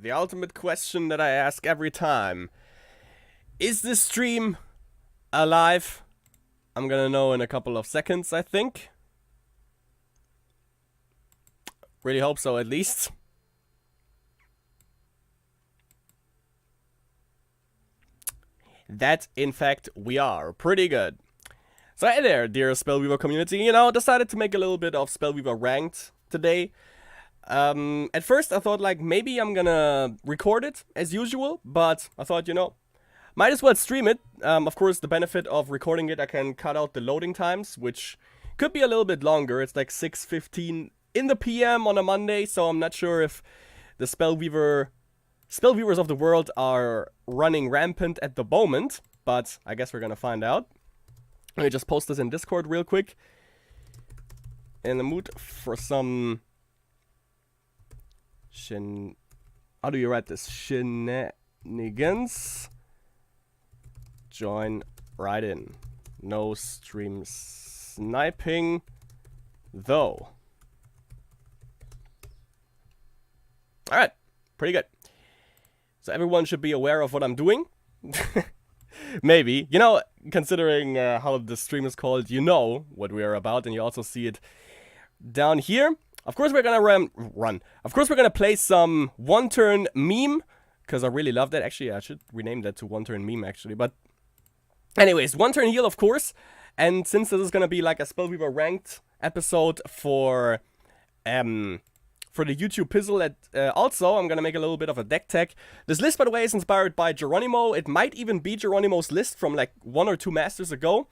the ultimate question that I ask every time. Is this stream alive? I'm gonna know in a couple of seconds, I think. Really hope so, at least. That, in fact, we are. Pretty good. So hey there, dear Spellweaver community. You know, decided to make a little bit of Spellweaver Ranked today. At first I thought like maybe I'm gonna record it as usual, but I thought, you know, might as well stream it. Of course, the benefit of recording it, I can cut out the loading times, which could be a little bit longer. It's like 6:15 in the PM on a Monday, so I'm not sure if the Spellweavers of the world are running rampant at the moment, but I guess we're gonna find out. Let me just post this in Discord real quick. In the mood for some how do you write this? Shenanigans. Join right in. No stream sniping, though. Alright, pretty good. So everyone should be aware of what I'm doing. Maybe. You know, considering how the stream is called, you know what we are about, and you also see it down here. Of course we're gonna run. Of course we're gonna play some one-turn meme, because I really love that. Actually, I should rename that to one-turn meme, actually. But anyways, one-turn heal, of course. And since this is gonna be like a Spellweaver Ranked episode for the YouTube Pizzle, also I'm gonna make a little bit of a deck tech. This list, by the way, is inspired by Geronimo. It might even be Geronimo's list from like 1 or 2 masters ago.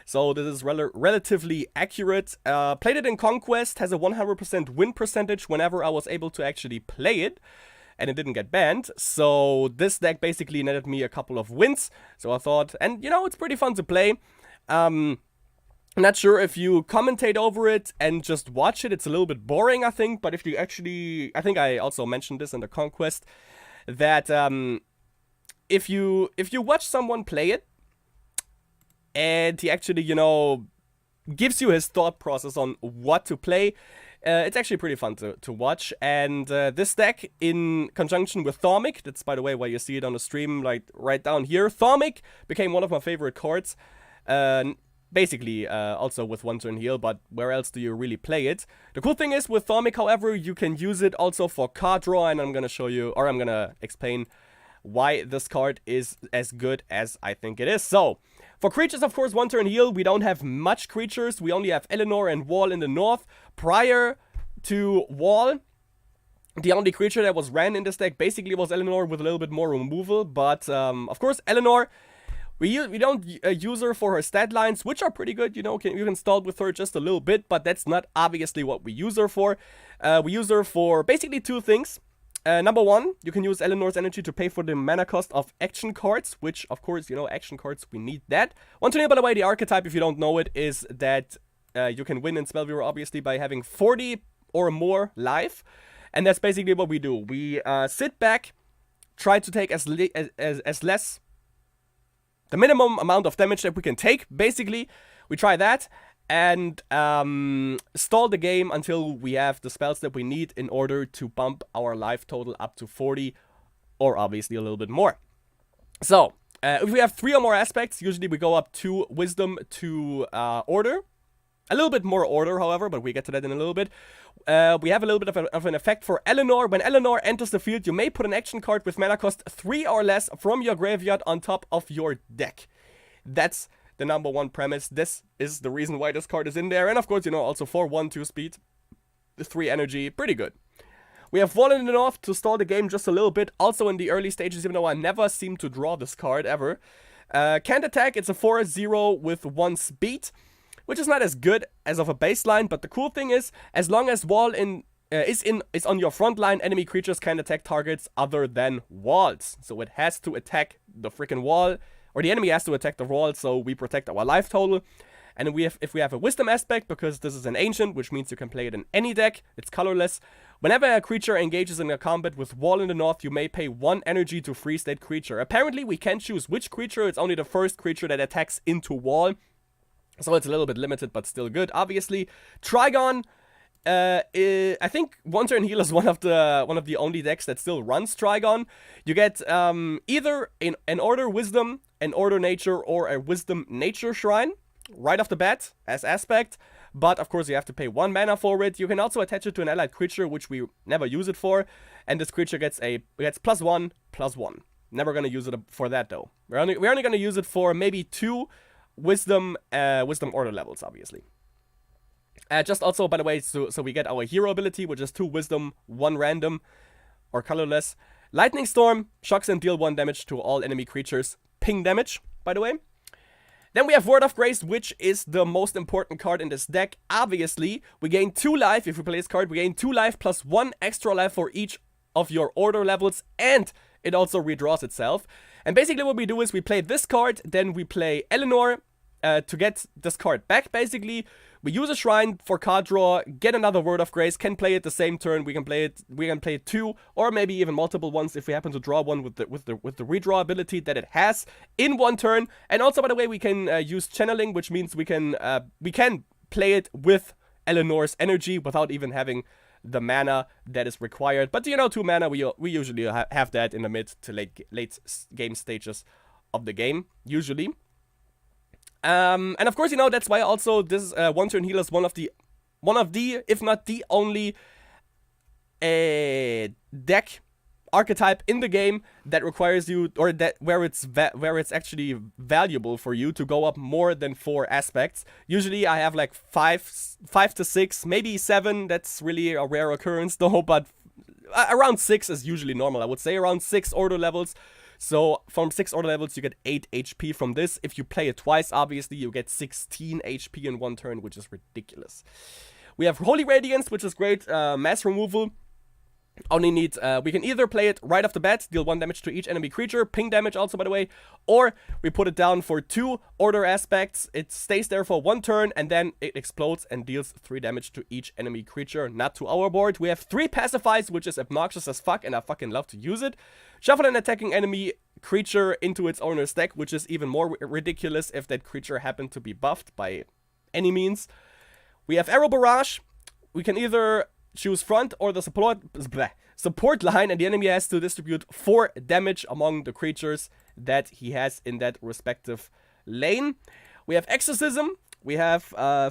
So this is relatively accurate. Played it in Conquest, has a 100% win percentage whenever I was able to actually play it. And it didn't get banned. So this deck basically netted me a couple of wins. So I thought, and you know, it's pretty fun to play. Not sure if you commentate over it and just watch it. It's a little bit boring, I think. But if you actually, I think I also mentioned this in the Conquest, that if you watch someone play it, and he actually, you know, gives you his thought process on what to play, it's actually pretty fun to watch. And this deck, in conjunction with Thaumic, that's by the way why you see it on the stream, like right down here, Thaumic became one of my favorite cards. Basically, also with one-turn heal, but where else do you really play it? The cool thing is with Thaumic, however, you can use it also for card draw, and I'm gonna show you, or I'm gonna explain why this card is as good as I think it is. So, for creatures, of course, one-turn heal, we don't have much creatures. We only have Eleanor and Wall in the north. Prior to Wall, the only creature that was ran in this deck basically was Eleanor with a little bit more removal. But, of course, Eleanor, we don't use her for her stat lines, which are pretty good. You know, you can stall with her just a little bit, but that's not obviously what we use her for. We use her for basically 2 things. Number 1, you can use Eleanor's energy to pay for the mana cost of action cards, which, of course, you know, action cards, we need that. One to know, by the way, the archetype, if you don't know it, is that you can win in Spellweaver, obviously, by having 40 or more life. And that's basically what we do. We sit back, try to take as less, the minimum amount of damage that we can take, basically. We try that. And stall the game until we have the spells that we need in order to bump our life total up to 40, or obviously a little bit more. So, if we have 3 or more aspects, usually we go up 2 wisdom to order. A little bit more order, however, but we get to that in a little bit. We have a little bit of an effect for Eleanor. When Eleanor enters the field, you may put an action card with mana cost 3 or less from your graveyard on top of your deck. That's the number 1 premise. This is the reason why this card is in there. And of course, you know, also for 1/2 speed, 3 energy, pretty good. We have Wall in the north to stall the game just a little bit. Also in the early stages, even though I never seem to draw this card ever. Can't attack, it's a 4/0 with 1 speed, which is not as good as of a baseline. But the cool thing is, as long as Wall is on your front line, enemy creatures can attack targets other than walls. So it has to attack the freaking wall. Or the enemy has to attack the wall, so we protect our life total. And if we have a wisdom aspect, because this is an ancient, which means you can play it in any deck, it's colorless. Whenever a creature engages in a combat with Wall in the north, you may pay 1 energy to freeze that creature. Apparently, we can't choose which creature, it's only the first creature that attacks into Wall. So it's a little bit limited, but still good, obviously. Trigon I think One Turn Heal is one of the only decks that still runs Trigon. You get either an Order Wisdom, an Order Nature, or a Wisdom Nature Shrine right off the bat as aspect. But of course you have to pay 1 mana for it. You can also attach it to an allied creature, which we never use it for. And this creature gets +1/+1. Never gonna use it for that though. We're only gonna use it for maybe 2 Wisdom Order levels, obviously. Just also, by the way, so we get our hero ability, which is 2 Wisdom, 1 random, or colorless. Lightning Storm, shocks and deal 1 damage to all enemy creatures. Ping damage, by the way. Then we have Word of Grace, which is the most important card in this deck. Obviously, we gain 2 life if we play this card. We gain 2 life plus 1 extra life for each of your order levels, and it also redraws itself. And basically what we do is we play this card, then we play Eleanor to get this card back, basically. We use a shrine for card draw, get another Word of Grace, can play it the same turn. We can play it 2 or maybe even multiple ones if we happen to draw one with the redraw ability that it has in 1 turn. And also, by the way, we can use channeling, which means we can play it with Eleanor's energy without even having the mana that is required. But 2 mana, we usually have that in the mid to late game stages of the game, usually. And of course, that's why also this One Turn Heal is one of the, if not the only deck archetype in the game that requires you, or that where it's actually valuable for you to go up more than 4 aspects. Usually I have like 5 to 6, maybe 7. That's really a rare occurrence though, but around 6 is usually normal. I would say around 6 order levels. So from 6 order levels, you get 8 HP from this. If you play it twice, obviously, you get 16 HP in 1 turn, which is ridiculous. We have Holy Radiance, which is great. Mass removal. Only need, we can either play it right off the bat, deal 1 damage to each enemy creature, ping damage also, by the way, or we put it down for 2 order aspects. It stays there for 1 turn, and then it explodes and deals 3 damage to each enemy creature, not to our board. We have 3 pacifies, which is obnoxious as fuck, and I fucking love to use it. Shuffle an attacking enemy creature into its owner's deck, which is even more ridiculous if that creature happened to be buffed by any means. We have Arrow Barrage. We can either choose front or the support line, and the enemy has to distribute 4 damage among the creatures that he has in that respective lane. We have Exorcism. We have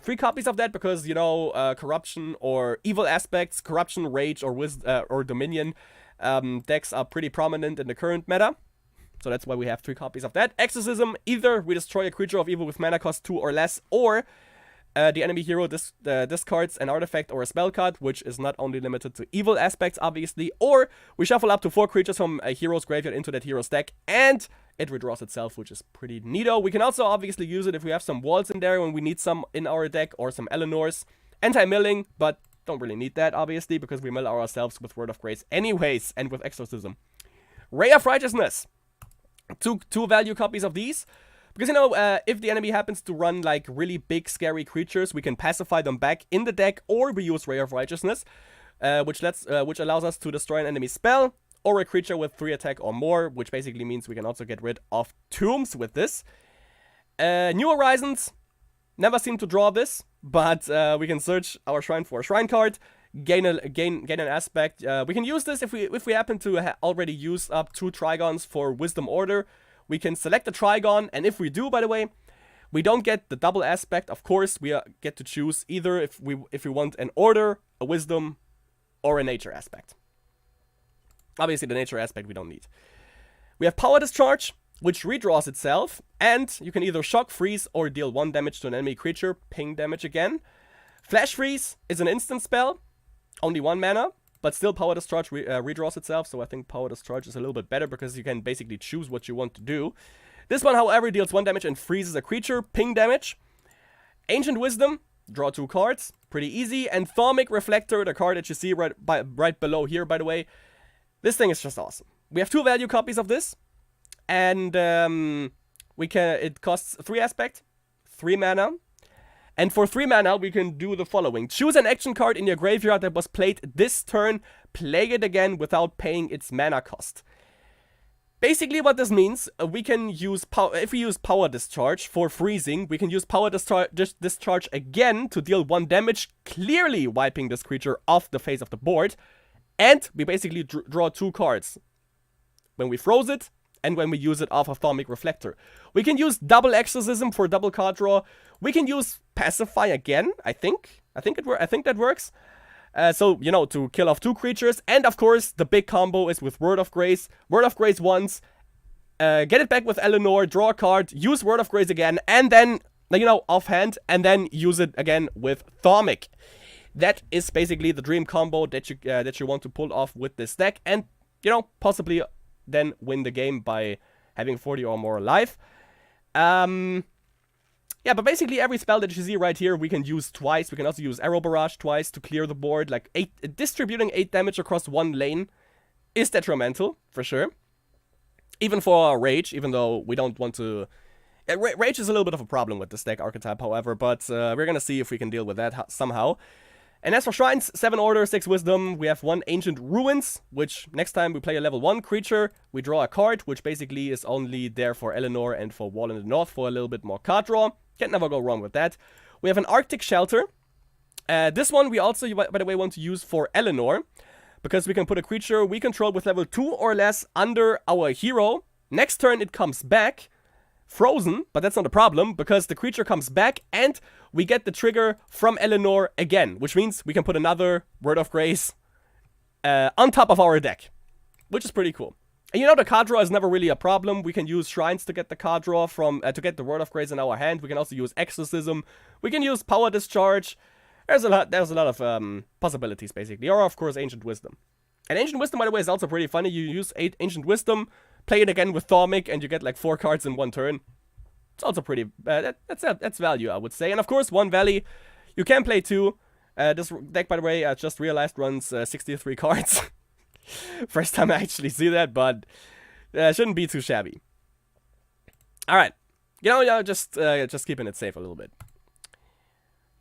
3 copies of that because, corruption or evil aspects, corruption, rage, or dominion decks are pretty prominent in the current meta. So that's why we have 3 copies of that. Exorcism, either we destroy a creature of evil with mana cost 2 or less, or the enemy hero discards an artifact or a spell card, which is not only limited to evil aspects, obviously, or we shuffle up to 4 creatures from a hero's graveyard into that hero's deck, and it redraws itself, which is pretty neato. We can also obviously use it if we have some walls in there when we need some in our deck, or some Eleanors. Anti-milling, but don't really need that, obviously, because we mill ourselves with Word of Grace anyways, and with Exorcism. Ray of Righteousness. 2 value copies of these. Because, if the enemy happens to run, like, really big, scary creatures, we can pacify them back in the deck, or we use Ray of Righteousness, which allows us to destroy an enemy spell, or a creature with 3 attack or more, which basically means we can also get rid of tombs with this. New Horizons. Never seem to draw this, but we can search our shrine for a shrine card, gain an aspect. We can use this if we happen to already use up 2 Trigons for Wisdom Order. We can select a Trigon, and if we do, by the way, we don't get the double aspect. Of course, we get to choose either if we want an Order, a Wisdom, or a Nature aspect. Obviously, the Nature aspect we don't need. We have Power Discharge, which redraws itself, and you can either shock, freeze, or deal 1 damage to an enemy creature, ping damage again. Flash Freeze is an instant spell, only 1 mana. But still, Power Discharge redraws itself, so I think Power Discharge is a little bit better because you can basically choose what you want to do. This one, however, deals 1 damage and freezes a creature, ping damage. Ancient Wisdom, draw 2 cards, pretty easy. And Thaumic Reflector, the card that you see right below here, by the way. This thing is just awesome. We have 2 value copies of this, and it costs 3 aspect, 3 mana. And for 3 mana, we can do the following. Choose an action card in your graveyard that was played this turn. Play it again without paying its mana cost. Basically, what this means, we can use if we use power discharge for freezing, we can use power discharge again to deal 1 damage, clearly wiping this creature off the face of the board. And we basically draw 2 cards when we froze it and when we use it off of Thaumic Reflector. We can use double Exorcism for double card draw. We can use Pacify again, I think that works. So, you know, to kill off 2 creatures. And, of course, the big combo is with Word of Grace. Word of Grace once, get it back with Eleanor, draw a card, use Word of Grace again, and then, you know, offhand, and then use it again with Thaumic. That is basically the dream combo that you want to pull off with this deck. And, you know, possibly then win the game by having 40 or more life. Yeah, but basically every spell that you see right here, we can use twice. We can also use Arrow Barrage twice to clear the board. Like, distributing 8 damage across 1 lane is detrimental, for sure. Even for Rage, even though we don't want to... Rage is a little bit of a problem with this deck archetype, however, but we're gonna see if we can deal with that somehow. And as for Shrines, 7 Order, 6 Wisdom, we have 1 Ancient Ruins, which next time we play a level 1 creature, we draw a card, which basically is only there for Eleanor and for Wall in the North for a little bit more card draw. Can't never go wrong with that. We have an Arctic Shelter. This one we also, by the way, want to use for Eleanor, because we can put a creature we control with level 2 or less under our hero. Next turn it comes back, frozen, but that's not a problem, because the creature comes back and we get the trigger from Eleanor again, which means we can put another Word of Grace on top of our deck, which is pretty cool. And you know, the card draw is never really a problem. We can use Shrines to get the card draw from, to get the Word of Grace in our hand. We can also use Exorcism. We can use Power Discharge. There's a lot of possibilities, basically. Or, of course, Ancient Wisdom. And Ancient Wisdom, by the way, is also pretty funny. You use Ancient Wisdom, play it again with Thaumic, and you get like 4 cards in 1 turn. It's also pretty, that's value, I would say. And, of course, 1 Valley. You can play 2. This deck, by the way, I just realized runs 63 cards. First time I actually see that, but shouldn't be too shabby. Alright. You know, just keeping it safe a little bit.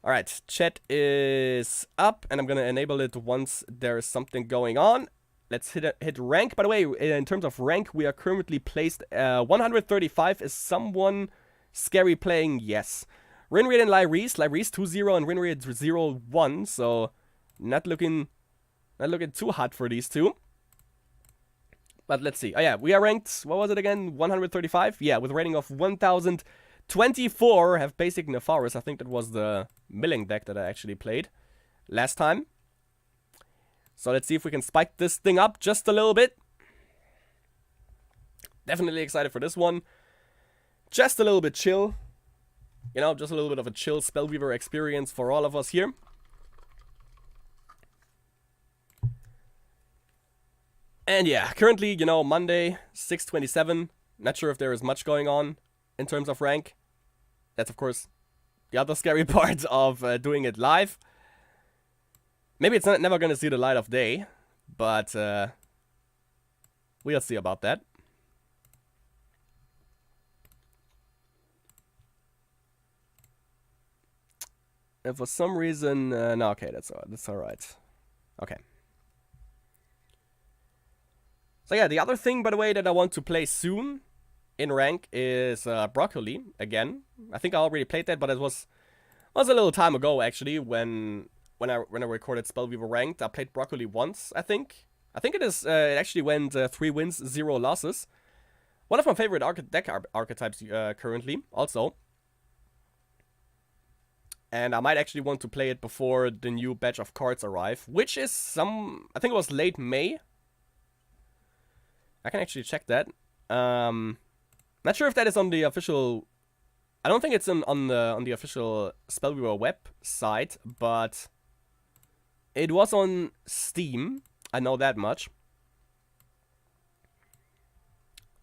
Alright, chat is up, and I'm gonna enable it once there's something going on. Let's hit rank. By the way, in terms of rank, we are currently placed 135. Is someone scary playing? Yes. Rinried and Lyreese 2-0 and Rinried 0-1, so not looking too hot for these two. But let's see. Oh yeah, we are ranked, what was it again? 135? Yeah, with a rating of 1024. Have basic Nefaris. I think that was the milling deck that I actually played last time. So let's see if we can spike this thing up just a little bit. Definitely excited for this one. Just a little bit chill. You know, just a little bit of a chill Spellweaver experience for all of us here. And yeah, currently, you know, Monday, 6:27. Not sure if there is much going on in terms of rank. That's, of course, the other scary part of doing it live. Maybe it's never going to see the light of day, but we'll see about that. And for some reason, no, okay, that's all right. Okay. So yeah, the other thing, by the way, that I want to play soon in rank is Broccoli again. I think I already played that, but it was a little time ago actually when I recorded Spellweaver ranked. I played Broccoli once, I think. I think it actually went 3 wins, 0 losses. One of my favorite deck archetypes currently, also. And I might actually want to play it before the new batch of cards arrive, which is I think it was late May. I can actually check that. Not sure if that is on the official. I don't think it's on the official Spellweaver website, but it was on Steam. I know that much.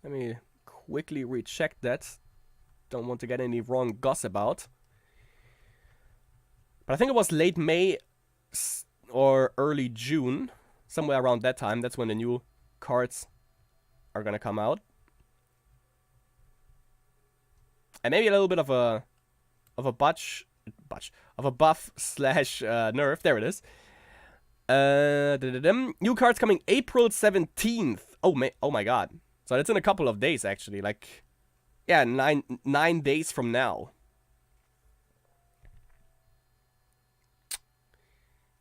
Let me quickly recheck that. Don't want to get any wrong gossip out. But I think it was late May or early June, somewhere around that time. That's when the new cards are gonna come out. And maybe a little bit of a buff slash nerf. There it is. New cards coming April 17th. Oh my god. So it's in a couple of days, actually. Like, yeah, nine days from now.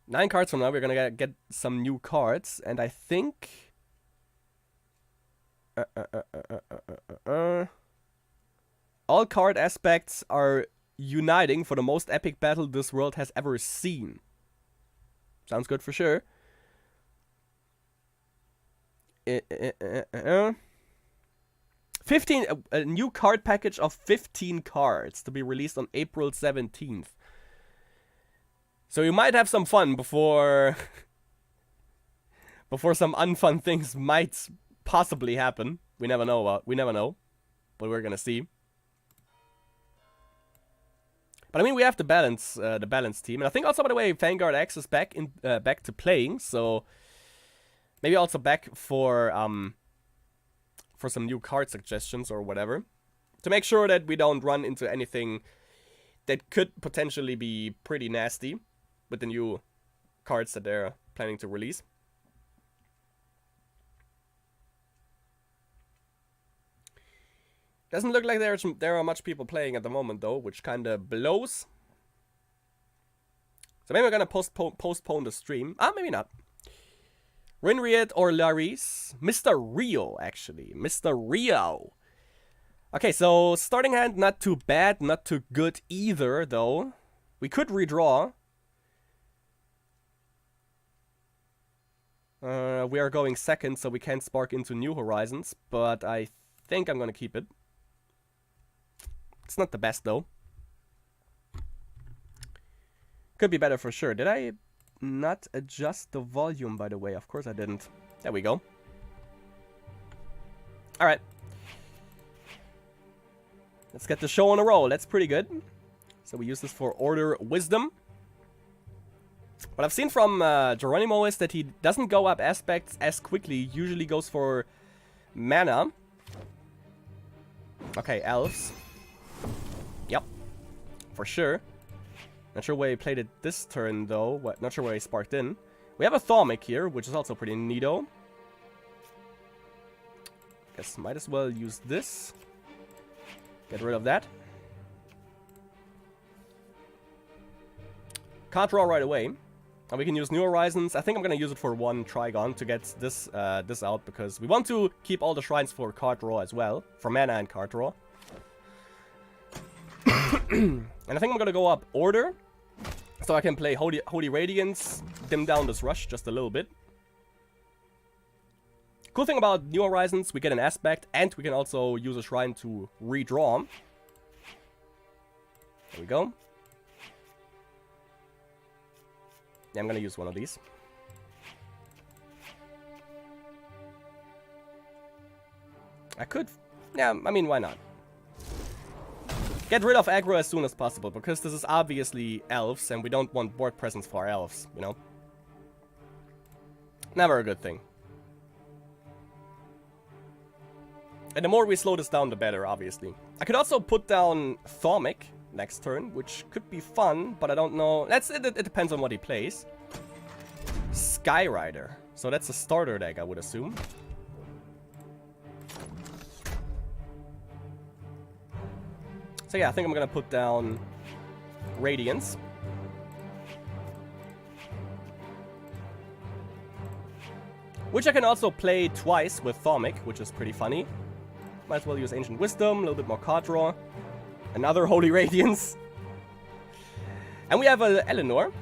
9 cards from now, we're gonna get some new cards, and I think... all card aspects are uniting for the most epic battle this world has ever seen. Sounds good for sure. 15, a new card package of 15 cards to be released on April 17th. So you might have some fun before before some unfun things might possibly happen. We never know, but we're gonna see. But I mean, we have the balance team, and I think also, by the way, Vanguard X is back to playing, so maybe also back for some new card suggestions or whatever, to make sure that we don't run into anything that could potentially be pretty nasty with the new cards that they're planning to release. Doesn't look like there are much people playing at the moment, though, which kind of blows. So maybe we're gonna postpone the stream. Maybe not. Rinriet or Laris? Mr. Rio, actually. Mr. Rio. Okay, so starting hand, not too bad, not too good either, though. We could redraw. We are going second, so we can't spark into New Horizons, but I think I'm gonna keep it. It's not the best, though. Could be better for sure. Did I not adjust the volume, by the way? Of course I didn't. There we go. Alright. Let's get the show on a roll. That's pretty good. So we use this for Order Wisdom. What I've seen from Geronimo is that he doesn't go up aspects as quickly. He usually goes for mana. Okay, elves. Yep. For sure. Not sure where he played it this turn, though. Not sure where he sparked in. We have a Thaumic here, which is also pretty neato. Guess might as well use this. Get rid of that. Card draw right away. And we can use New Horizons. I think I'm going to use it for 1 Trigon to get this out, because we want to keep all the shrines for card draw as well. For mana and card draw. And I think I'm going to go up Order. So I can play Holy Radiance, dim down this rush just a little bit. Cool thing about New Horizons, we get an aspect, and we can also use a shrine to redraw. There we go. Yeah, I'm gonna use one of these. I could... yeah, I mean, why not? Get rid of aggro as soon as possible, because this is obviously elves, and we don't want board presence for our elves, you know? Never a good thing. And the more we slow this down, the better, obviously. I could also put down Thaumic next turn, which could be fun, but I don't know. It depends on what he plays. Skyrider. So that's a starter deck, I would assume. So yeah, I think I'm gonna put down Radiance. Which I can also play twice with Thaumic, which is pretty funny. Might as well use Ancient Wisdom, a little bit more card draw. Another Holy Radiance. And we have a Eleanor,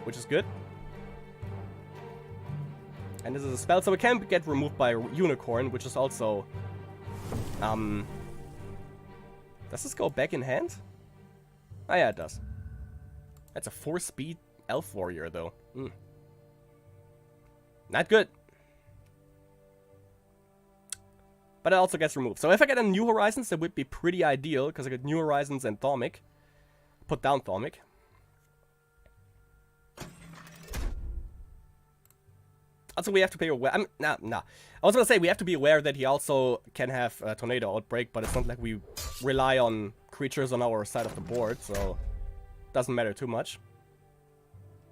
which is good. And this is a spell, so it can get removed by Unicorn, which is also... does this go back in hand? Oh yeah, it does. That's a 4-speed Elf Warrior, though. Not good. But it also gets removed. So if I get a New Horizons, that would be pretty ideal, because I get New Horizons and Thaumic. Put down Thaumic. Also, we have to be aware... Nah. I was gonna say, we have to be aware that he also can have a Tornado Outbreak, but it's not like we rely on creatures on our side of the board, so... doesn't matter too much.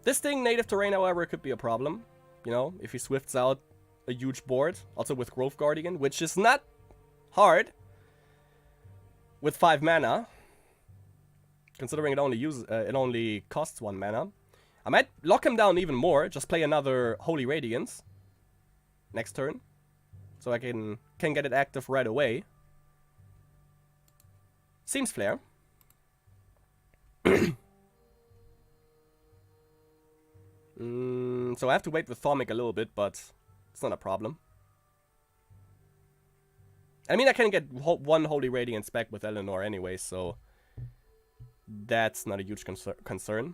This thing, native terrain, however, could be a problem. You know, if he swifts out a huge board, also with Growth Guardian, which is not hard with 5 mana, considering it only costs 1 mana. I might lock him down even more, just play another Holy Radiance next turn, so I can get it active right away. Seems fair. So I have to wait with Thaumic a little bit, but it's not a problem. I mean, I can get 1 Holy Radiance back with Eleanor anyway, so that's not a huge concern.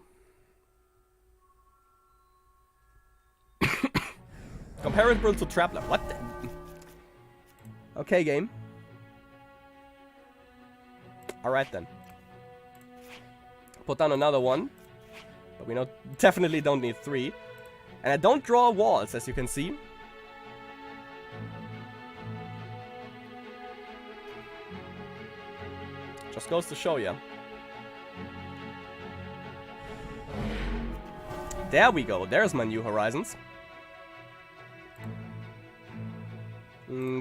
Comparable to Traveler. What the? Okay, game. Alright then. Put down another one. But we definitely don't need 3. And I don't draw walls, as you can see. Just goes to show you. There we go. There's my new horizons.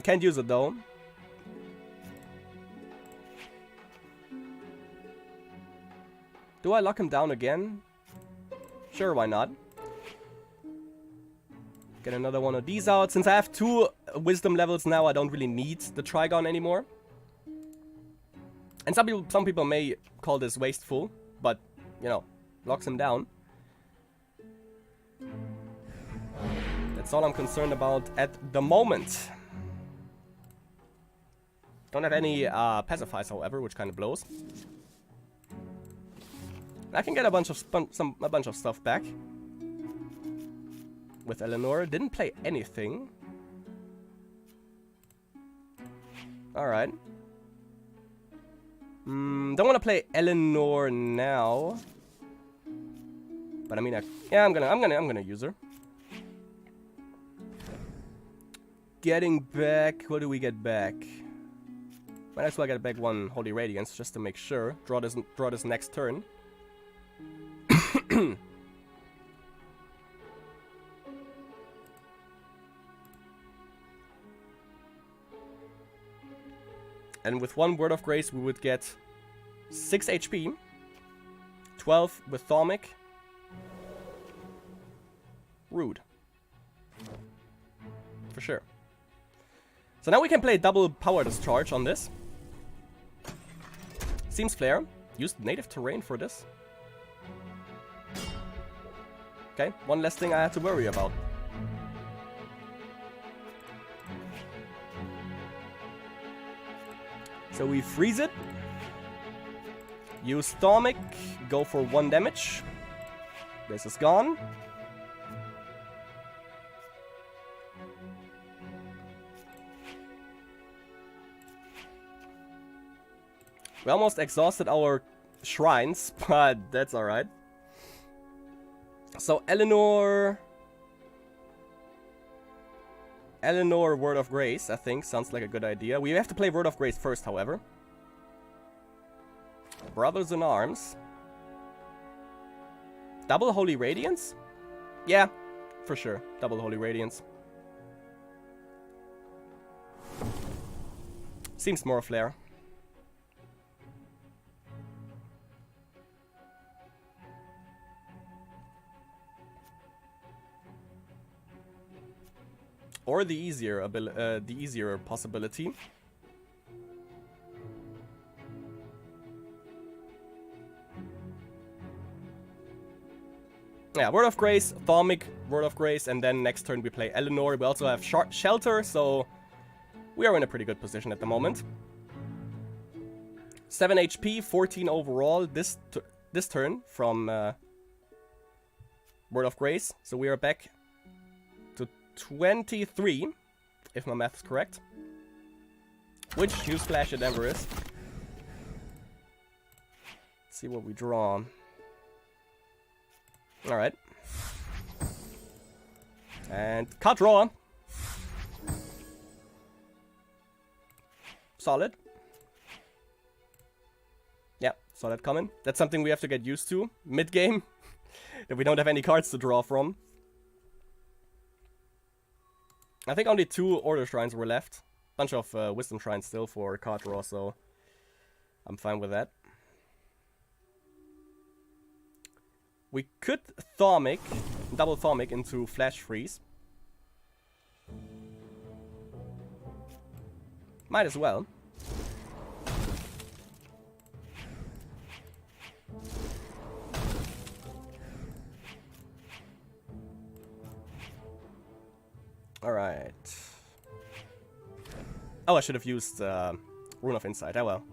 Can't use it though. Do I lock him down again? Sure, why not? Get another one of these out. Since I have 2 wisdom levels now, I don't really need the Trigon anymore. And some people may call this wasteful, but, you know, locks him down. That's all I'm concerned about at the moment. Don't have any pacifiers, however, which kind of blows. I can get a bunch of stuff back with Eleanor. Didn't play anything. All right. Don't want to play Eleanor now. But I mean, yeah, I'm gonna use her. Getting back. What do we get back? Might as well get back 1 Holy Radiance just to make sure. Draw this next turn. And with 1 Word of Grace, we would get 6 HP, 12 with Thaumic. Rude. For sure. So now we can play double power discharge on this. Seems fair. Used native terrain for this. Okay, one less thing I have to worry about. So we freeze it. Use Thaumic. Go for 1 damage. This is gone. We almost exhausted our shrines, but that's alright. So Eleanor, Word of Grace, I think, sounds like a good idea. We have to play Word of Grace first, however. Brothers in Arms. Double Holy Radiance? Yeah, for sure. Double Holy Radiance. Seems more flair. Or the easier possibility. Yeah, Word of Grace, Thaumic, Word of Grace, and then next turn we play Eleanor. We also have Shelter, so we are in a pretty good position at the moment. 7 HP, 14 overall this turn from Word of Grace. So we are back to 23, if my math is correct. Which newsflash it ever is. Let's see what we draw. Alright. And card draw. Solid. Yeah, saw that coming. That's something we have to get used to mid-game. That we don't have any cards to draw from. I think only 2 Order Shrines were left. Bunch of Wisdom Shrines still for card draw, so I'm fine with that. We could Thaumic, double Thaumic into Flash Freeze. Might as well. Alright. Oh, I should have used Rune of Insight. Oh well.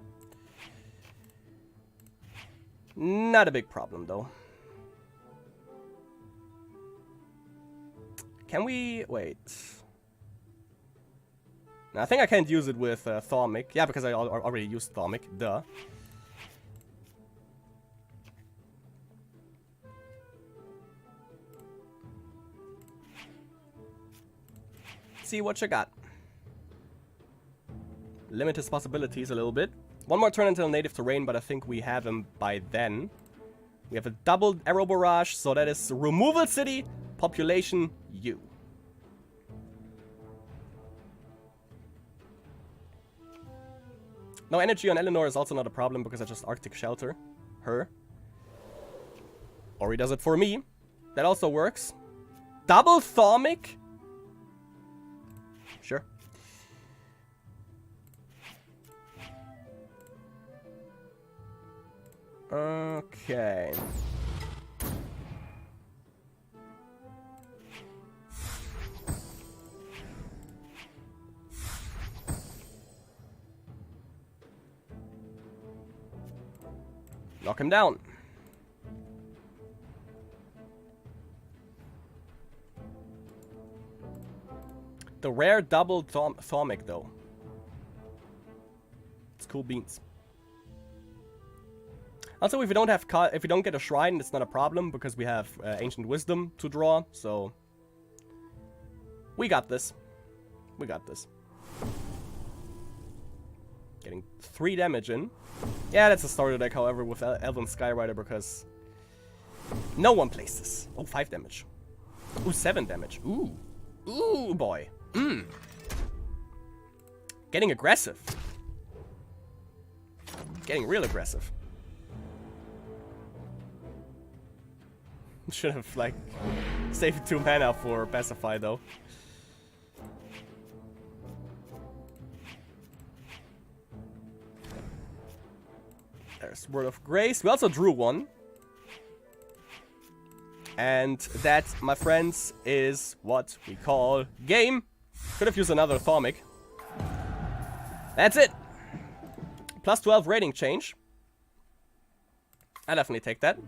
Not a big problem, though. Can we... wait. No, I think I can't use it with Thaumic. Yeah, because I already used Thaumic. Duh. See what you got. Limit his possibilities a little bit. One more turn until native terrain, but I think we have him by then. We have a doubled Arrow Barrage, so that is Removal City, Population U. No energy on Eleanor is also not a problem because I just Arctic Shelter her. Or he does it for me. That also works. Double Thaumic? Sure. Okay. Knock him down. The rare double Thaumic, though. It's cool beans. Also, if we don't have if we don't get a shrine, it's not a problem because we have Ancient Wisdom to draw. So we got this. We got this. Getting 3 damage in. Yeah, that's a starter deck, however, with Elven Skyrider because no one plays this. Oh, 5 damage. Ooh, 7 damage. Ooh. Ooh, boy. Mmm. Getting aggressive. Getting real aggressive. Should have, like, saved 2 mana for Pacify, though. There's Word of Grace. We also drew 1. And that, my friends, is what we call game. Could have used another Thaumic. That's it. Plus 12 rating change. I definitely take that.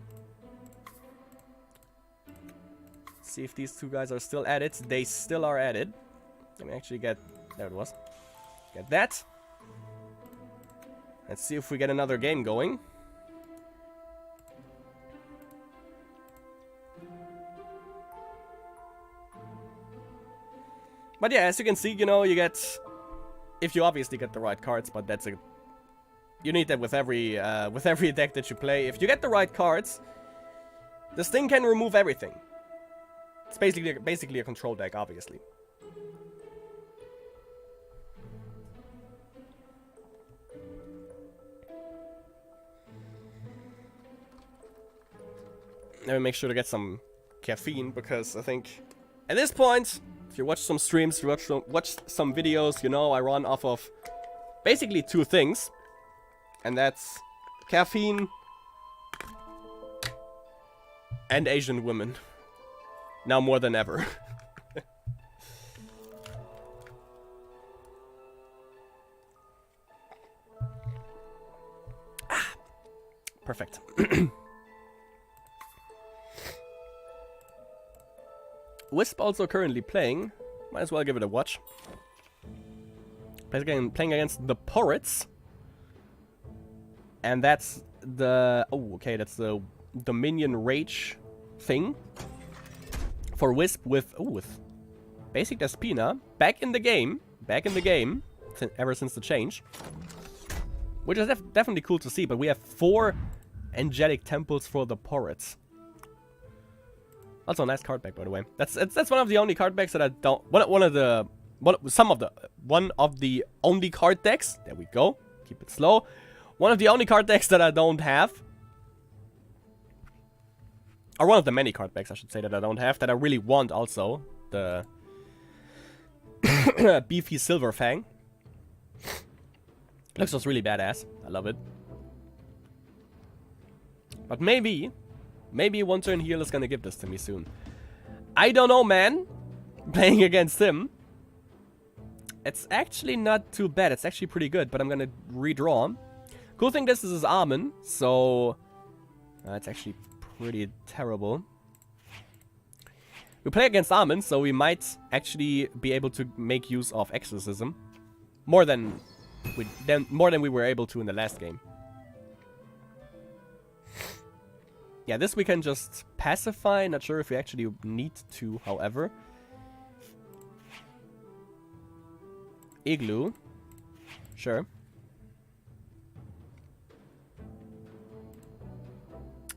See if these 2 guys are still at it. They still are at it. Let me actually get... there it was. Get that. Let's see if we get another game going. But yeah, as you can see, you know, you get... if you obviously get the right cards, but that's a... you need that with every deck that you play. If you get the right cards, this thing can remove everything. It's basically a control deck, obviously. Let me make sure to get some caffeine, because I think at this point, if you watch some streams, you watch some videos, you know I run off of basically 2 things. And that's caffeine and Asian women. Now more than ever. Perfect. Wisp also currently playing. Might as well give it a watch. Playing against the Porrits. And that's the... oh, okay, that's the Dominion Rage thing. For Wisp with... oh, with Basic Despina. Back in the game. Ever since the change. Which is definitely cool to see, but we have 4 Angelic Temples for the Porrits. Also a nice card back, by the way. That's one of the only card backs that I don't... one of the one of the only card decks. There we go. Keep it slow. One of the only card decks that I don't have. Or one of the many card decks, I should say, that I don't have. That I really want also. The beefy Silver Fang. Looks just really badass. I love it. But maybe one turn heal is gonna give this to me soon. I don't know, man. Playing against him. It's actually not too bad. It's actually pretty good, but I'm gonna redraw. Cool thing, this is his Armin, so it's actually pretty terrible. We play against Armin, so we might actually be able to make use of Exorcism more than we were able to in the last game. Yeah, this we can just pacify. Not sure if we actually need to, however. Igloo. Sure.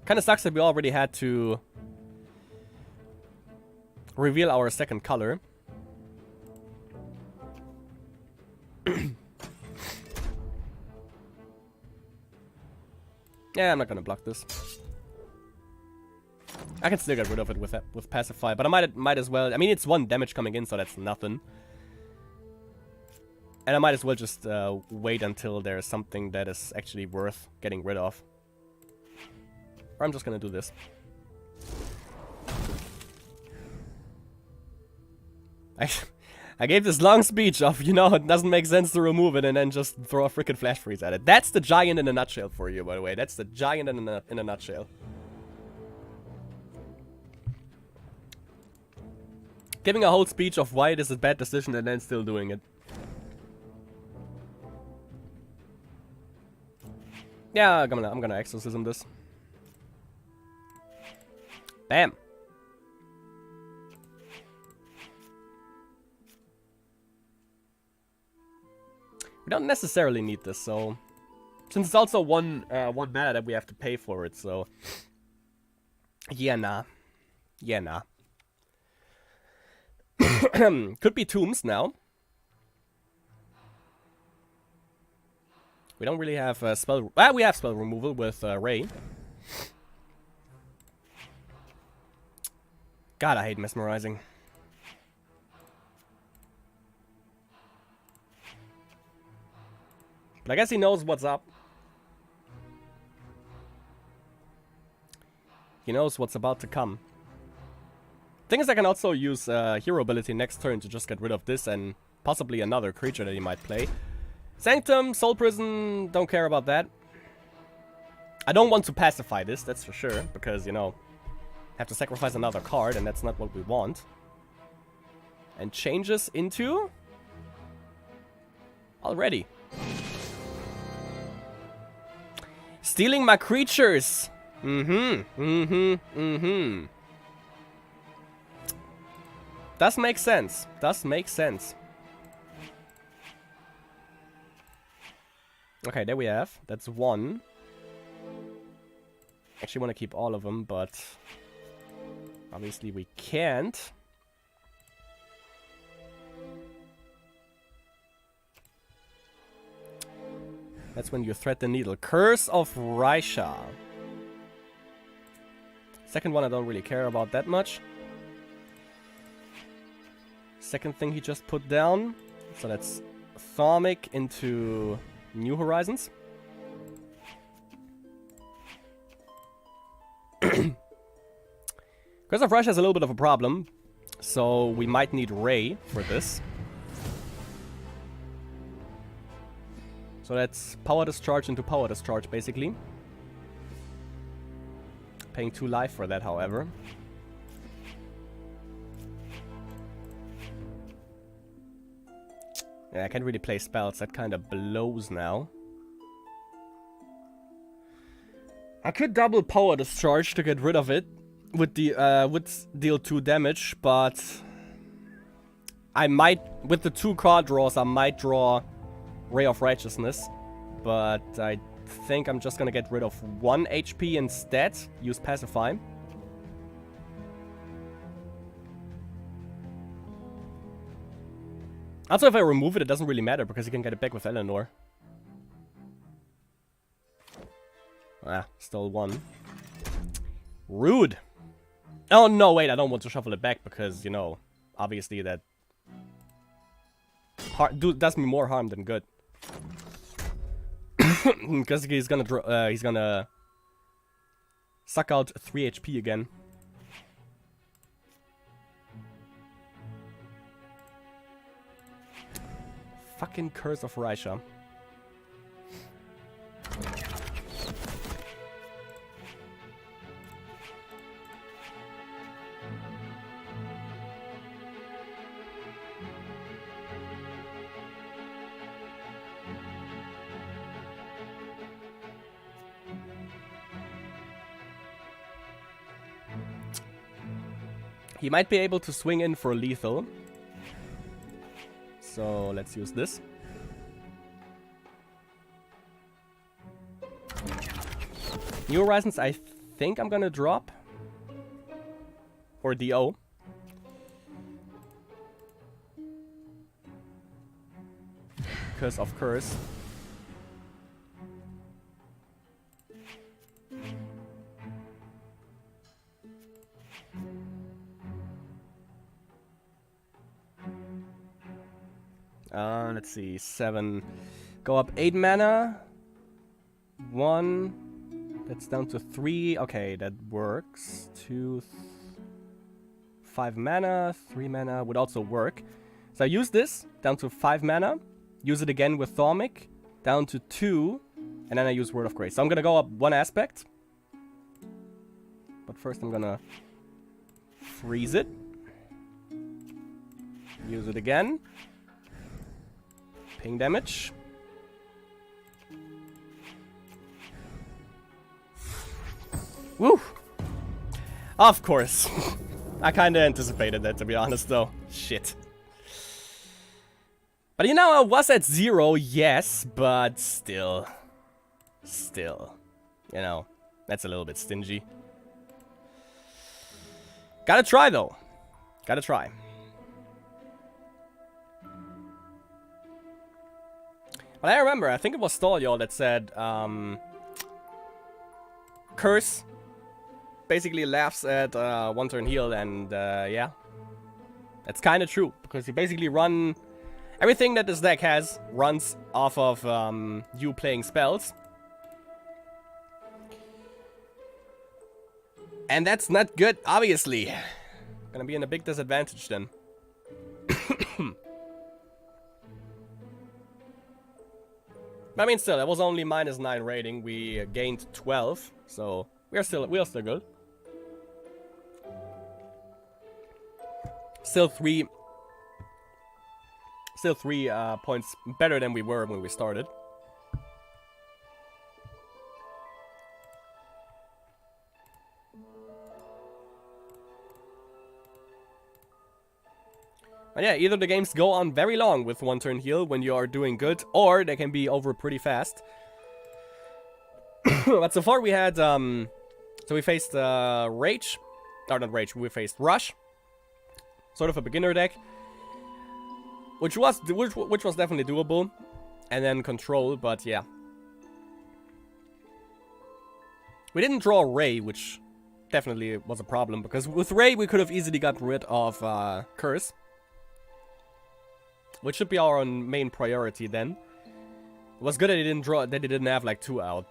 Kinda sucks that we already had to reveal our second color. Yeah, I'm not gonna block this. I can still get rid of it with Pacify, but I might as well. I mean, it's 1 damage coming in, so that's nothing. And I might as well just wait until there's something that is actually worth getting rid of. Or I'm just gonna do this. I gave this long speech of, you know, it doesn't make sense to remove it and then just throw a freaking flash freeze at it. That's the giant in a nutshell for you, by the way. That's the giant in a nutshell. Giving a whole speech of why it is a bad decision and then still doing it. Yeah, I'm gonna exorcism this. Bam. We don't necessarily need this, so since it's also one mana that we have to pay for it, so yeah, nah. Could be tombs now. We don't really have spell. We have spell removal with Ray. God, I hate mesmerizing. But I guess he knows what's up. He knows what's about to come. Thing is, I can also use hero ability next turn to just get rid of this and possibly another creature that he might play. Sanctum, Soul Prison, don't care about that. I don't want to pacify this, that's for sure, because, you know, have to sacrifice another card, and that's not what we want. And changes into... Already. Stealing my creatures! Does make sense. Does make sense. Okay, there we have. That's 1. Actually want to keep all of them, but obviously we can't. That's when you thread the needle. Curse of Raisha. Second one I don't really care about that much. Second thing he just put down. So that's Thaumic into New Horizons. Curse of Raisha has a little bit of a problem. So we might need Ray for this. So that's Power Discharge into Power Discharge, basically. Paying 2 life for that, however. Yeah, I can't really play spells. That kind of blows now. I could double Power Discharge to get rid of it. Would deal 2 damage, but I might, with the 2 card draws, I might draw Ray of Righteousness, but I think I'm just gonna get rid of 1 HP instead. Use Pacify. Also, if I remove it, it doesn't really matter because he can get it back with Eleanor. Ah, still one. Rude. Oh, no, wait, I don't want to shuffle it back because, you know, obviously that does me more harm than good. Because he's gonna suck out 3 HP again. Fucking Curse of Raisha. He might be able to swing in for lethal. So let's use this. New Horizons, I think I'm gonna drop. Or DO. Curse of Curse. Let's see, 7. Go up 8 mana. 1. That's down to 3. Okay, that works. 2. 5 mana. 3 mana would also work. So I use this down to 5 mana. Use it again with Thaumic. Down to 2. And then I use Word of Grace. So I'm gonna go up 1 aspect. But first I'm gonna freeze it. Use it again. Ping damage. Woo! Of course. I kinda anticipated that, to be honest, though. Shit. But you know, I was at 0, yes, but still. Still. You know, that's a little bit stingy. Gotta try, though. Gotta try. But I remember, I think it was Stoliol that said, Curse basically laughs at one turn heal, and yeah. That's kind of true, because you basically run... Everything that this deck has runs off of you playing spells. And that's not good, obviously. Gonna be in a big disadvantage then. I mean, still, that was only -9 rating. We gained 12, so we are still good. Still three points better than we were when we started. And yeah, either the games go on very long with 1 turn heal when you are doing good, or they can be over pretty fast. But so far we had, so we faced Rage, or not Rage, we faced Rush, sort of a beginner deck, which was definitely doable, and then Control, but yeah. We didn't draw Ray, which definitely was a problem, because with Ray we could have easily got rid of Curse. Which should be our main priority then. It was good that he didn't have like 2 out.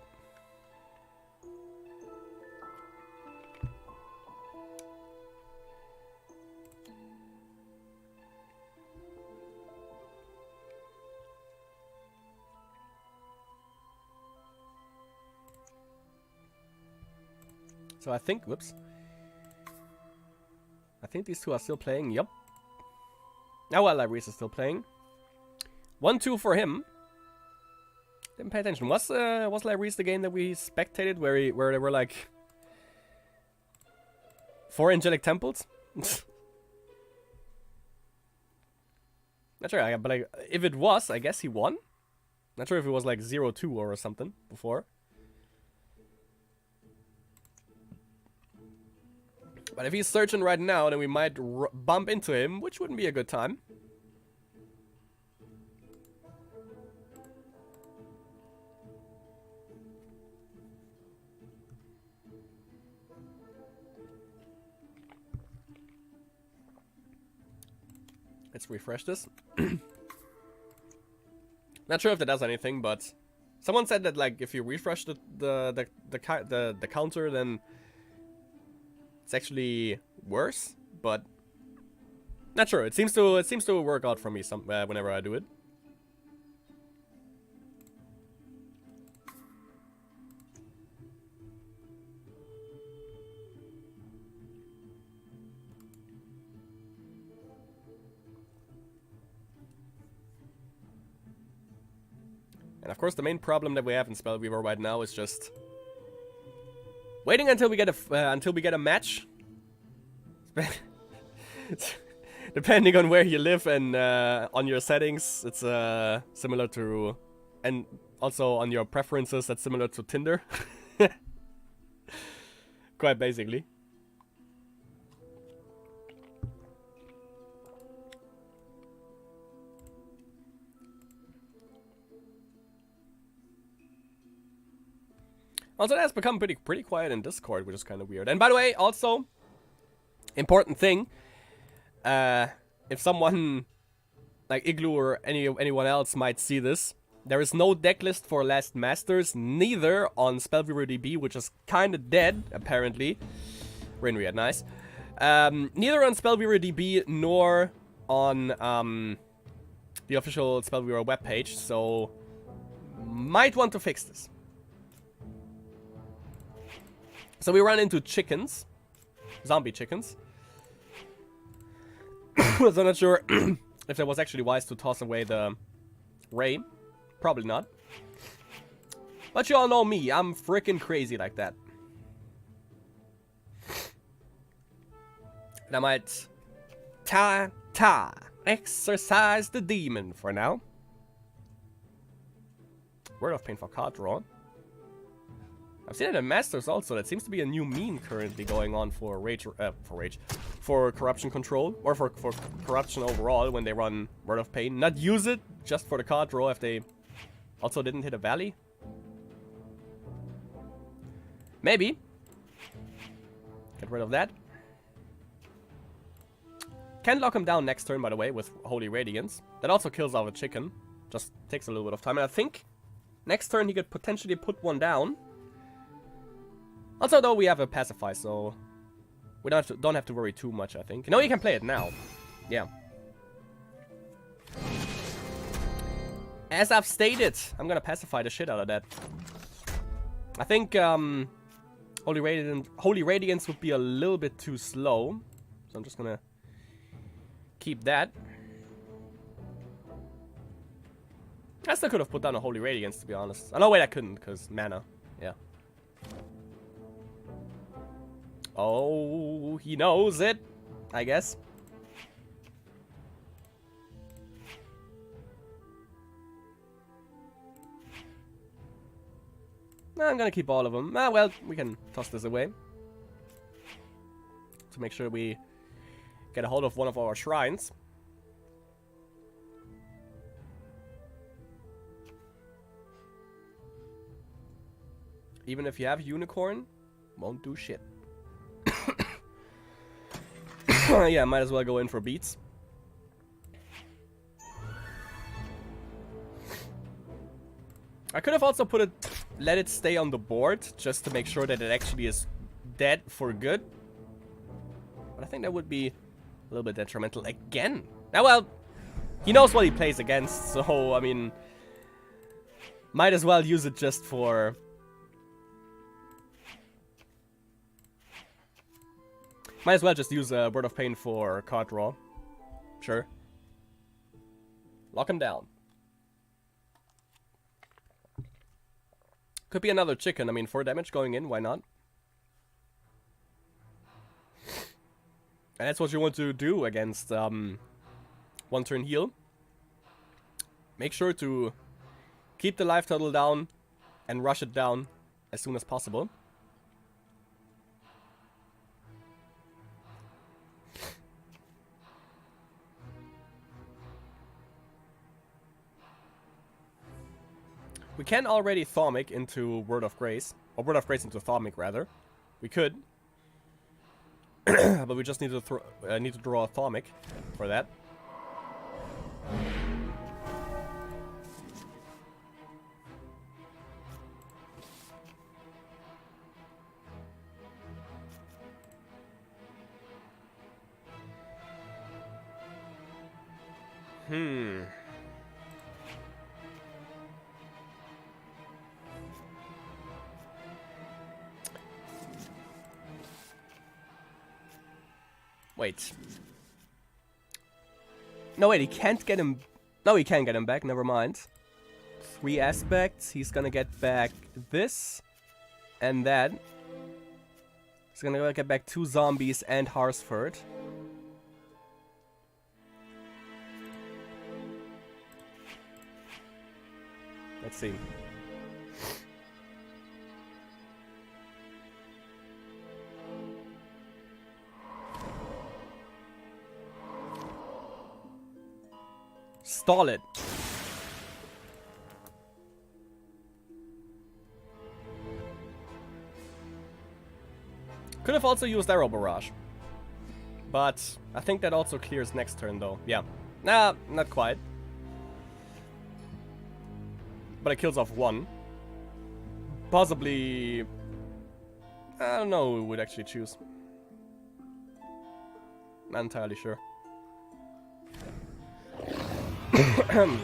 So I think, whoops. I think these two are still playing, yep. Oh, well, Lyris is still playing. 1-2 for him. Didn't pay attention. Was Lyris the game that we spectated where there were like 4 angelic temples? Not sure, but like, if it was, I guess he won. Not sure if it was like 0-2 or something before. But if he's searching right now, then we might bump into him, which wouldn't be a good time. Let's refresh this. Not sure if that does anything, but someone said that like if you refresh the counter, then it's actually worse. But not sure. It seems to work out for me whenever I do it. And of course, the main problem that we have in Spellweaver right now is just waiting until we get a match. Depending on where you live and on your settings, it's similar to, and also on your preferences, that's similar to Tinder. Quite basically. Also, it has become pretty quiet in Discord, which is kind of weird. And by the way, also, important thing, if someone like Igloo or anyone else might see this, there is no decklist for Last Masters, neither on Spellweaver DB, which is kind of dead, apparently. Rainread, nice. Neither on Spellweaver DB nor on the official Spellweaver webpage, so might want to fix this. So we run into chickens. Zombie chickens. So I'm not sure if it was actually wise to toss away the ray. Probably not. But you all know me. I'm freaking crazy like that. And I might exercise the demon for now. Word of Pain for card draw. I've seen it in Masters also. That seems to be a new meme currently going on for for corruption control, or for corruption overall when they run Word of Pain. Not use it just for the card draw if they also didn't hit a valley. Maybe. Get rid of that. Can lock him down next turn, by the way, with Holy Radiance. That also kills off a chicken. Just takes a little bit of time. And I think next turn he could potentially put one down. Also, though, we have a Pacify, so we don't have to worry too much, I think. No, you can play it now. Yeah. As I've stated, I'm gonna Pacify the shit out of that. I think Holy Radiance would be a little bit too slow. So I'm just gonna keep that. I still could have put down a Holy Radiance, to be honest. Oh, no, wait, I couldn't, because mana. Yeah. Oh, he knows it, I guess. I'm gonna keep all of them. Ah, well, we can toss this away. To make sure we get a hold of one of our shrines. Even if you have Unicorn, won't do shit. Yeah, might as well go in for beats. I could have also let it stay on the board, just to make sure that it actually is dead for good. But I think that would be a little bit detrimental again. Now, well, he knows what he plays against, so, I mean, might as well use it just for... Might as well just use a Word of Pain for card draw. Sure. Lock him down. Could be another chicken. I mean, 4 damage going in, why not? And that's what you want to do against one turn heal. Make sure to keep the life total down and rush it down as soon as possible. We can already Thaumic into Word of Grace. Or Word of Grace into Thaumic, rather. We could. But we just need to draw a Thaumic for that. Wait. No, wait, he can't get him... No, he can get him back, never mind. 3 aspects, he's gonna get back this. And that. He's gonna get back 2 zombies and Harsford. Let's see. Stall it. Could have also used Arrow Barrage. But I think that also clears next turn though. Yeah. Nah, not quite. But it kills off 1. Possibly... I don't know who would actually choose. Not entirely sure. Well,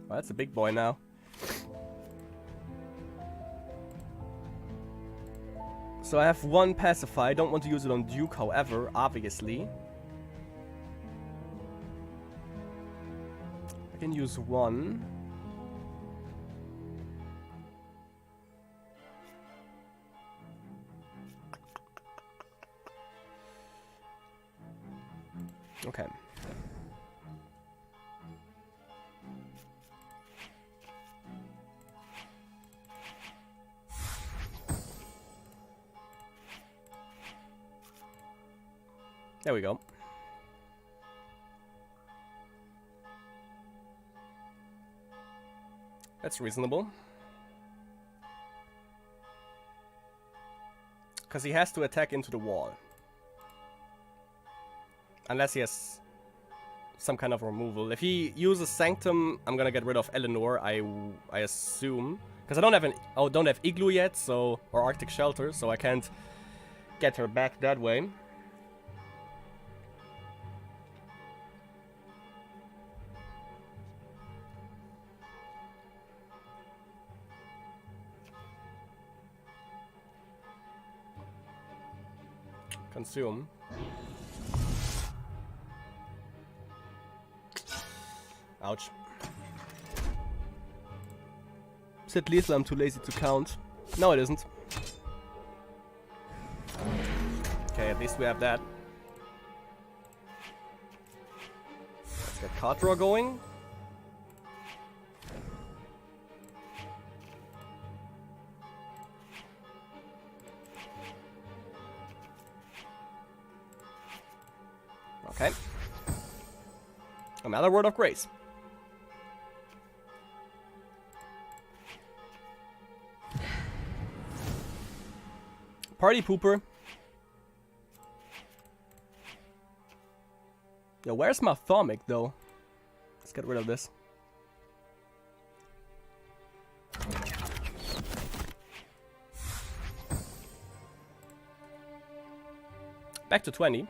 that's a big boy now. So I have 1 pacify. I don't want to use it on Duke, however, obviously. I can use 1. Okay. There we go. That's reasonable. Because he has to attack into the wall. Unless he has some kind of removal. If he uses Sanctum, I'm gonna get rid of Eleanor, I assume. Because I don't have Igloo yet, so or Arctic Shelter, so I can't get her back that way. Consume. Ouch. Said lethal, I'm too lazy to count. No, it isn't. Okay, at least we have that. Let's get card draw going. Okay. Another Word of Grace. Party Pooper. Yo, where's my Thaumic, though? Let's get rid of this. Back to 20.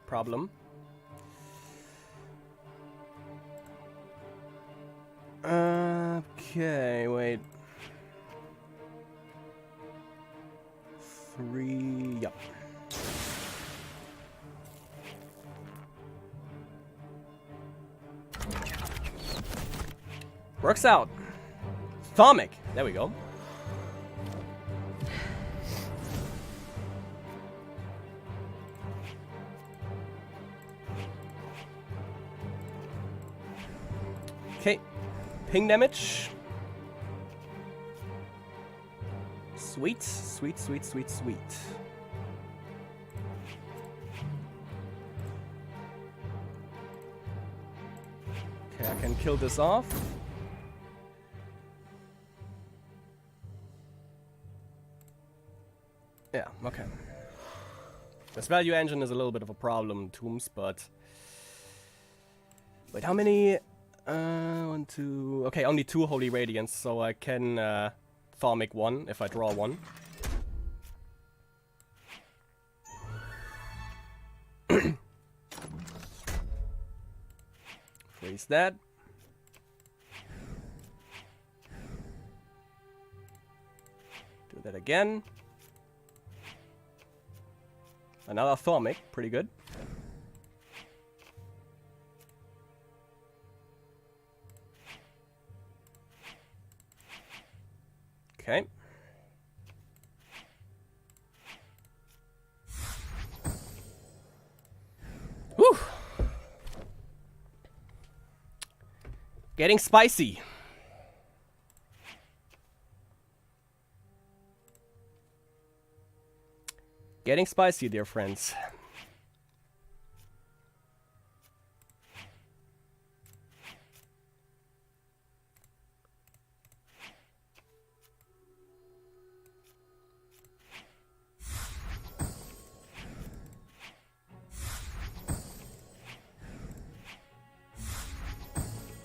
Problem. Okay, wait. 3, yep. Works out. Thaumic. There we go. Okay, ping damage. Sweet, sweet, sweet, sweet, sweet. Okay, I can kill this off. Yeah, okay. This value engine is a little bit of a problem, Tombs, but Wait, how many? 1, 2... Okay, only 2 Holy Radiance, so I can Thaumic 1 if I draw 1. Freeze that. Do that again. Another Thaumic, pretty good. Okay. Whew. Getting spicy. Getting spicy, dear friends.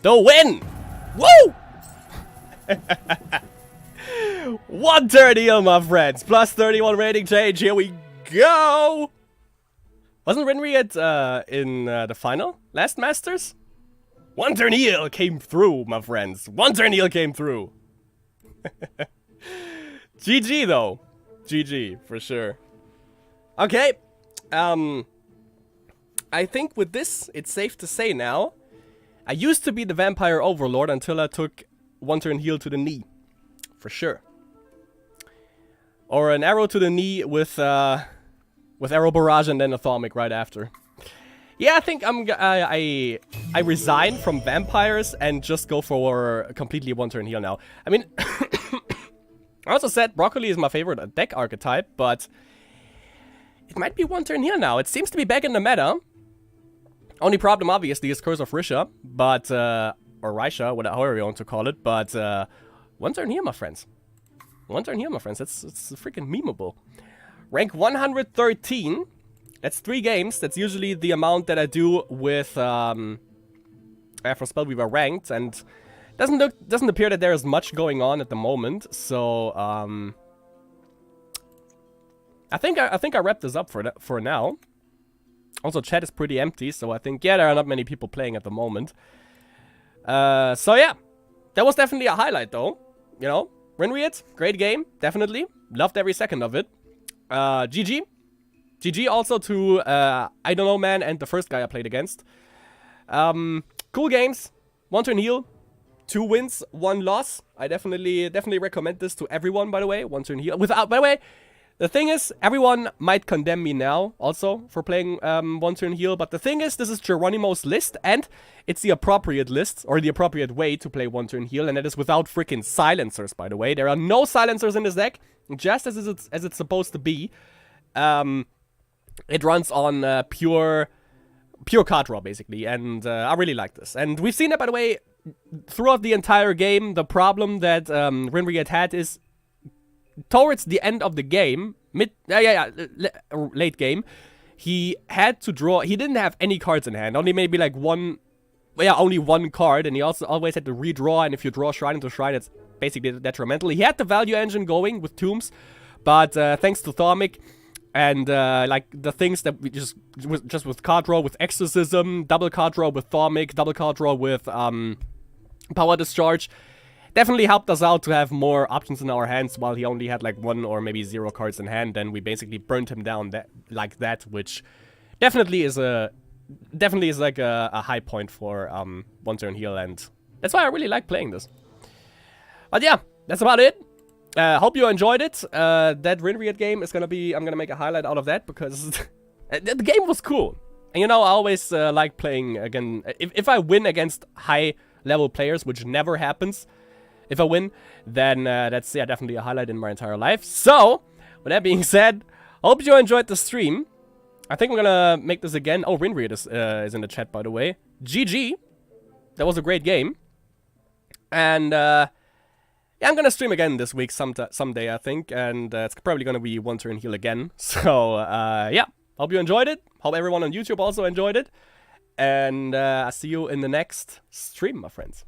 The win! Woo! 130, my friends. Plus 31 rating change. Here we go. Wasn't Renriet in the final? Last Masters? 130 came through, my friends. 130 came through. GG, though. GG, for sure. Okay. I think with this, it's safe to say now, I used to be the Vampire Overlord until I took 1 turn heal to the knee. For sure. Or an arrow to the knee with arrow barrage and then a Thaumic right after. Yeah, I think I resign from vampires and just go for completely 1 turn heal now. I mean, I also said Broccoli is my favorite deck archetype, but it might be 1 turn heal now. It seems to be back in the meta. Only problem, obviously, is Curse of Risha, but, or Risha, however you want to call it, but, 1 turn heal, my friends. 1 turn heal, my friends. It's freaking memeable. Rank 113. That's 3 games. That's usually the amount that I do with, for Spellweaver ranked, and doesn't appear that there is much going on at the moment, so, I think I wrapped this up for now. Also, chat is pretty empty, so I think, yeah, there are not many people playing at the moment. So yeah, that was definitely a highlight, though. You know, Renriet, great game, definitely. Loved every second of it. GG. GG also to, I Don't Know Man and the first guy I played against. Cool games. 1 turn heal. 2 wins, 1 loss. I definitely recommend this to everyone, by the way. 1 turn heal. By the way, the thing is, everyone might condemn me now, also, for playing 1 turn heal, but the thing is, this is Geronimo's list, and it's the appropriate list, or the appropriate way to play 1 turn heal, and that is without freaking silencers, by the way. There are no silencers in this deck, just as it's supposed to be. It runs on pure card draw, basically, and I really like this. And we've seen it, by the way, throughout the entire game. The problem that Renriet had is, towards the end of the game, late game, he had to draw. He didn't have any cards in hand, only maybe like only 1 card, and he also always had to redraw, and if you draw Shrine into Shrine, it's basically detrimental. He had the value engine going with Tombs, but thanks to Thaumic, and like the things that we just with card draw, with Exorcism, double card draw with Thaumic, double card draw with Power Discharge, definitely helped us out to have more options in our hands, while he only had like 1 or maybe 0 cards in hand. Then we basically burnt him down like that, which definitely is like a high point for 1 turn heal, and that's why I really like playing this. But yeah, that's about it. Hope you enjoyed it. That Renriet game is I'm gonna make a highlight out of that, because the game was cool. And you know, I always like playing again. If I win against high level players, which never happens, if I win, then that's, yeah, definitely a highlight in my entire life. So, with that being said, hope you enjoyed the stream. I think we're gonna make this again. Oh, Renriet is in the chat, by the way. GG. That was a great game. And, yeah, I'm gonna stream again this week someday, I think. And it's probably gonna be 1 turn heal again. So, yeah. Hope you enjoyed it. Hope everyone on YouTube also enjoyed it. And I'll see you in the next stream, my friends.